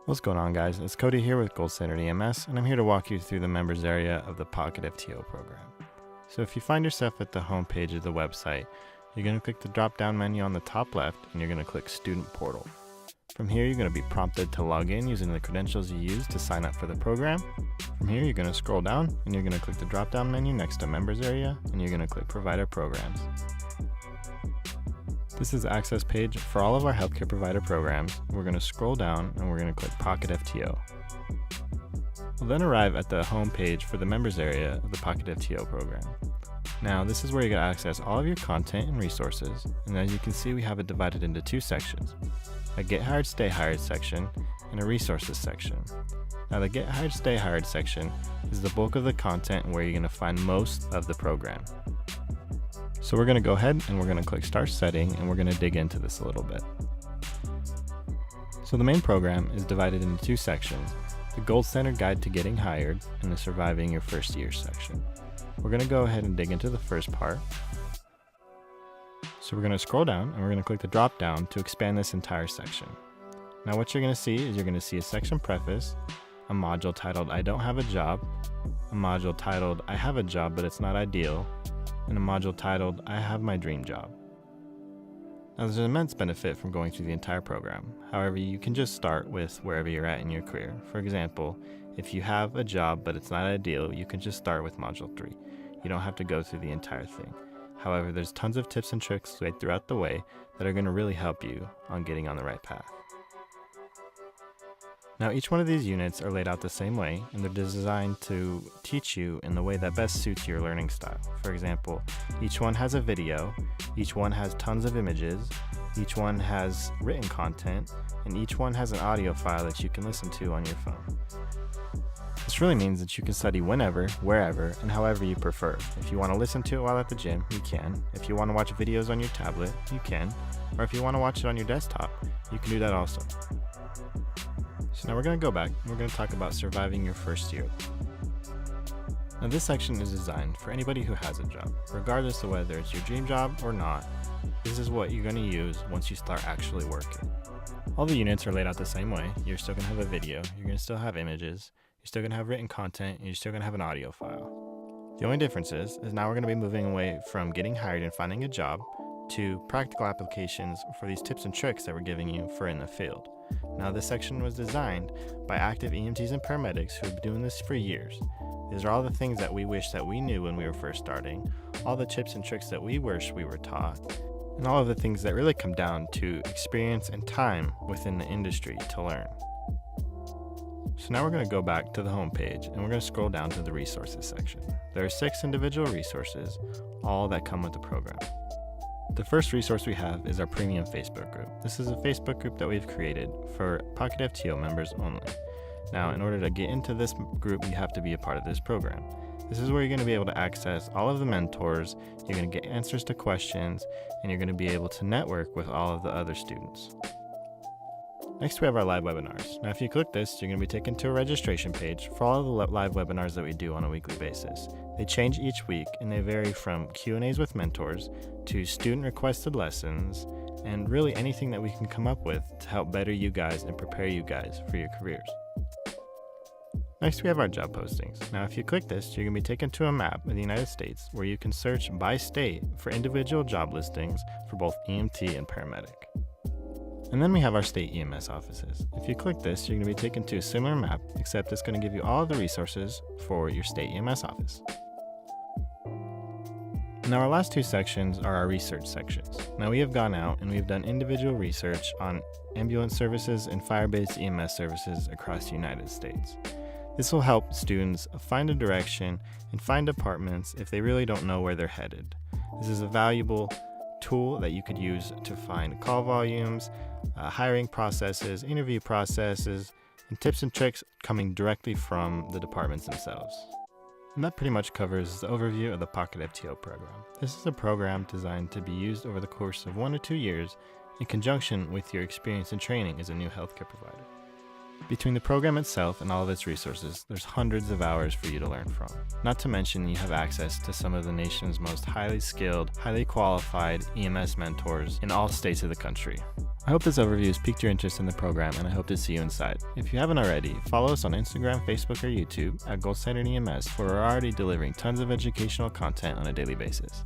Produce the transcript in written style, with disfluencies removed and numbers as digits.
What's going on, guys? It's Cody here with Gold Standard EMS, and I'm here to walk you through the members area of the Pocket FTO program. So if you find yourself at the home page of the website, you're going to click the drop-down menu on the top left, and you're going to click Student Portal. From here, you're going to be prompted to log in using the credentials you used to sign up for the program. From here, you're going to scroll down, and you're going to click the drop-down menu next to Members area, and you're going to click Provider Programs. This is the access page for all of our healthcare provider programs. We're going to scroll down and we're going to click Pocket FTO. We'll then arrive at the home page for the members area of the Pocket FTO program. Now, this is where you're going to access all of your content and resources, and as you can see, we have it divided into two sections: a Get Hired, Stay Hired section and a Resources section. Now, the Get Hired, Stay Hired section is the bulk of the content and where you're going to find most of the program. So we're going to go ahead and we're going to click Start Setting, and we're going to dig into this a little bit. So the main program is divided into two sections: the Gold Standard Guide to Getting Hired and the Surviving Your First Year section. We're going to go ahead and dig into the first part. So we're going to scroll down and we're going to click the drop down to expand this entire section. Now what you're going to see is you're going to see a section preface, a module titled I Don't Have a Job, a module titled I Have a Job but It's Not Ideal, and a module titled I Have My Dream Job. Now, there's an immense benefit from going through the entire program. However, you can just start with wherever you're at in your career. For example, if you have a job but it's not ideal, you can just start with module 3. You don't have to go through the entire thing. However, there's tons of tips and tricks laid throughout the way that are going to really help you on getting on the right path. Now, each one of these units are laid out the same way, and they're designed to teach you in the way that best suits your learning style. For example, each one has a video, each one has tons of images, each one has written content, and each one has an audio file that you can listen to on your phone. This really means that you can study whenever, wherever, and however you prefer. If you want to listen to it while at the gym, you can. If you want to watch videos on your tablet, you can. Or if you want to watch it on your desktop, you can do that also. So now we're going to go back and we're going to talk about surviving your first year. Now, this section is designed for anybody who has a job, regardless of whether it's your dream job or not. This is what you're going to use once you start actually working. All the units are laid out the same way. You're still going to have a video, you're going to still have images, you're still going to have written content, and you're still going to have an audio file. The only difference is now we're going to be moving away from getting hired and finding a job to practical applications for these tips and tricks that we're giving you for in the field. Now, this section was designed by active EMTs and paramedics who have been doing this for years. These are all the things that we wish that we knew when we were first starting, all the tips and tricks that we wish we were taught, and all of the things that really come down to experience and time within the industry to learn. So now we're going to go back to the home page and we're going to scroll down to the resources section. There are 6 individual resources, all that come with the program. The first resource we have is our premium Facebook group. This is a Facebook group that we've created for Pocket FTO members only. Now, in order to get into this group, you have to be a part of this program. This is where you're going to be able to access all of the mentors, you're going to get answers to questions, and you're going to be able to network with all of the other students. Next, we have our live webinars. Now, if you click this, you're going to be taken to a registration page for all of the live webinars that we do on a weekly basis. They change each week, and they vary from Q&As with mentors to student-requested lessons, and really anything that we can come up with to help better you guys and prepare you guys for your careers. Next, we have our job postings. Now, if you click this, you're going to be taken to a map of the United States where you can search by state for individual job listings for both EMT and paramedic. And then we have our state EMS offices. If you click this, you're going to be taken to a similar map, except it's going to give you all the resources for your state EMS office. Now, our last two sections are our research sections. Now, we have gone out and we've done individual research on ambulance services and fire-based EMS services across the United States. This will help students find a direction and find departments if they really don't know where they're headed. This is a valuable tool that you could use to find call volumes, hiring processes, interview processes, and tips and tricks coming directly from the departments themselves. And that pretty much covers the overview of the Pocket FTO program. This is a program designed to be used over the course of 1 to 2 years in conjunction with your experience and training as a new healthcare provider. Between the program itself and all of its resources, there's hundreds of hours for you to learn from. Not to mention you have access to some of the nation's most highly skilled, highly qualified EMS mentors in all states of the country. I hope this overview has piqued your interest in the program, and I hope to see you inside. If you haven't already, follow us on Instagram, Facebook, or YouTube at Gold Standard EMS, where we're already delivering tons of educational content on a daily basis.